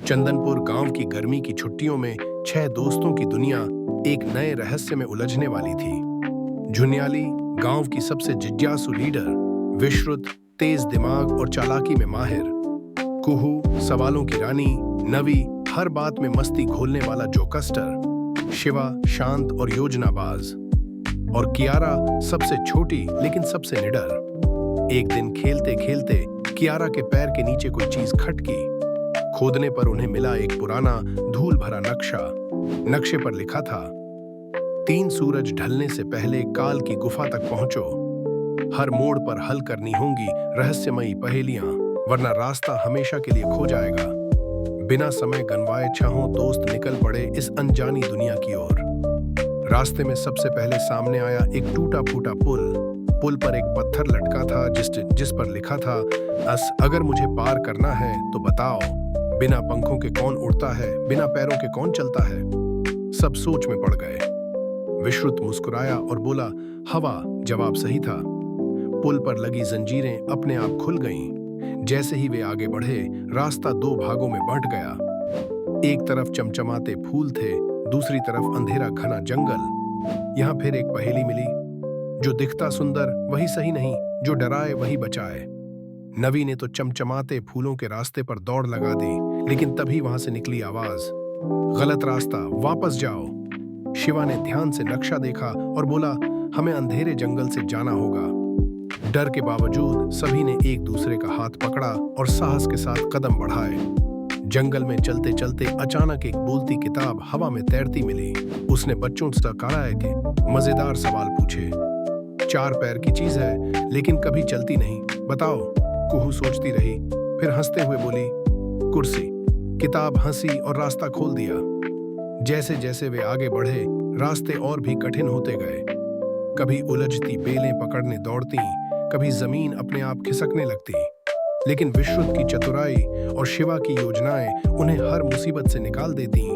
चंदनपुर गांव की गर्मी की छुट्टियों में 6 दोस्तों की दुनिया एक नए रहस्य में उलझने वाली थी। झुनियाली गांव की सबसे जिज्ञासु लीडर, विश्रुत तेज दिमाग और चालाकी में माहिर, कुहू सवालों की रानी, नवी हर बात में मस्ती घोलने वाला जोकस्टर, शिवा शांत और योजनाबाज, और कियारा सबसे छोटी लेकिन सबसे निडर। एक दिन खेलते खेलते कियारा के पैर के नीचे कोई चीज खटकी। खोदने पर उन्हें मिला एक पुराना धूल भरा नक्शा। नक्शे पर लिखा था, 3 सूरज ढलने से पहले काल की गुफा तक पहुंचो। हर मोड़ पर हल करनी होंगी रहस्यमयी पहेलियां, वरना रास्ता हमेशा के लिए खो जाएगा। बिना समय गंवाए छहों दोस्त निकल पड़े इस अनजानी दुनिया की ओर। रास्ते में सबसे पहले सामने आया एक टूटा फूटा पुल। पुल पर एक पत्थर लटका था जिस पर लिखा था, अगर मुझे पार करना है तो बताओ, बिना पंखों के कौन उड़ता है, बिना पैरों के कौन चलता है। सब सोच में पड़ गए। विश्रुत मुस्कुराया और बोला, हवा जवाब सही था। पुल पर लगी जंजीरें अपने आप खुल गईं। जैसे ही वे आगे बढ़े, रास्ता 2 भागों में बंट गया। एक तरफ चमचमाते फूल थे, दूसरी तरफ अंधेरा घना जंगल। यहाँ फिर एक पहेली मिली, जो दिखता सुंदर वही सही नहीं, जो डराए वही बचाए। नवी ने तो चमचमाते फूलों के रास्ते पर दौड़ लगा दी, लेकिन तभी वहां से निकली आवाज, गलत रास्ता, वापस जाओ। शिवा ने ध्यान से नक्शा देखा और बोला, हमें अंधेरे जंगल से जाना होगा। डर के बावजूद सभी ने एक दूसरे का हाथ पकड़ा और साहस के साथ कदम बढ़ाए। जंगल में चलते चलते अचानक एक बोलती किताब हवा में तैरती मिली। उसने बच्चों से कराए के मजेदार सवाल पूछे। 4 पैर की चीज है लेकिन कभी चलती नहीं, बताओ। कुहू सोचती रही, फिर हंसते हुए बोली, कुर्सी। किताब हंसी और रास्ता खोल दिया। जैसे जैसे वे आगे बढ़े, रास्ते और भी कठिन होते गए। कभी उलझती बेलें पकड़ने दौड़ती, कभी जमीन अपने आप खिसकने लगती। लेकिन विश्रुत की चतुराई और शिवा की योजनाएं उन्हें हर मुसीबत से निकाल देती।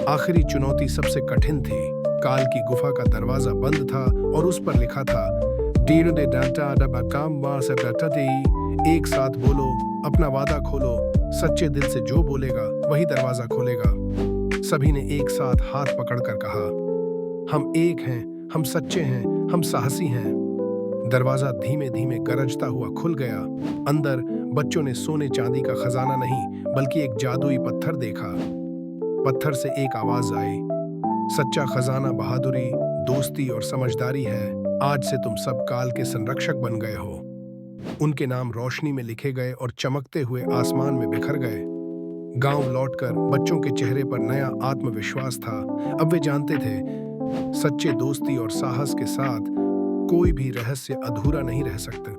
आखिरी चुनौती सबसे कठिन थी। काल की गुफा का दरवाजा बंद था और उस पर लिखा था, एक साथ बोलो, अपना वादा खोलो, सच्चे दिल से जो बोलेगा वही दरवाजा खोलेगा। सभी ने एक साथ हाथ पकड़कर कहा, हम एक हैं, हम सच्चे हैं, हम साहसी हैं। दरवाजा धीमे धीमे गरजता हुआ खुल गया। अंदर बच्चों ने सोने चांदी का खजाना नहीं, बल्कि एक जादुई पत्थर देखा। पत्थर से एक आवाज आई, सच्चा खजाना बहादुरी, दोस्ती और समझदारी है। आज से तुम सब काल के संरक्षक बन गए हो। उनके नाम रोशनी में लिखे गए और चमकते हुए आसमान में बिखर गए। गांव लौटकर बच्चों के चेहरे पर नया आत्मविश्वास था। अब वे जानते थे, सच्चे दोस्ती और साहस के साथ कोई भी रहस्य अधूरा नहीं रह सकता।